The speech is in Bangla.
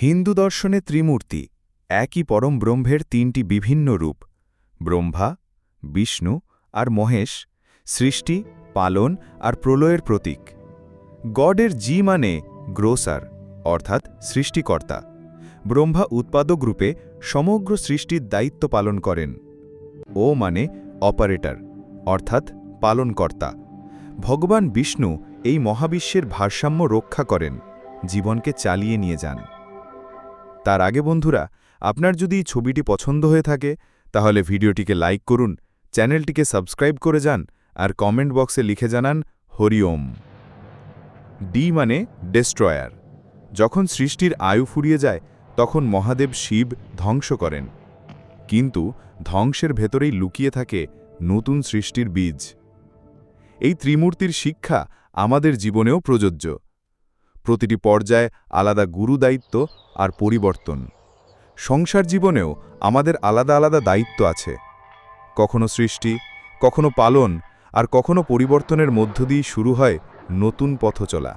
হিন্দু দর্শনে ত্রিমূর্তি একই পরম ব্রহ্মের তিনটি বিভিন্ন রূপ, ব্রহ্মা, বিষ্ণু আর মহেশ, সৃষ্টি, পালন আর প্রলয়ের প্রতীক। গডের জি মানে গ্রোসার, অর্থাৎ সৃষ্টিকর্তা। ব্রহ্মা উৎপাদক রূপে সমগ্র সৃষ্টির দায়িত্ব পালন করেন। ও মানে অপারেটর, অর্থাৎ পালনকর্তা। ভগবান বিষ্ণু এই মহাবিশ্বের ভারসাম্য রক্ষা করেন, জীবনকে চালিয়ে নিয়ে যান। তার আগে বন্ধুরা, আপনার যদি এই ছবিটি পছন্দ হয়ে থাকে তাহলে ভিডিওটিকে লাইক করুন, চ্যানেলটিকে সাবস্ক্রাইব করে যান আর কমেন্ট বক্সে লিখে জানান হরি ওম। ডি মানে ডেস্ট্রয়ার। যখন সৃষ্টির আয়ু ফুরিয়ে যায় তখন মহাদেব শিব ধ্বংস করেন, কিন্তু ধ্বংসের ভেতরেই লুকিয়ে থাকে নতুন সৃষ্টির বীজ। এই ত্রিমূর্তির শিক্ষা আমাদের জীবনেও প্রযোজ্য। প্রতিটি পর্যায়ে আলাদা গুরু দায়িত্ব আর পরিবর্তন। সংসার জীবনেও আমাদের আলাদা আলাদা দায়িত্ব আছে, কখনো সৃষ্টি, কখনো পালন আর কখনো পরিবর্তনের মধ্য দিয়ে শুরু হয় নতুন পথ চলা।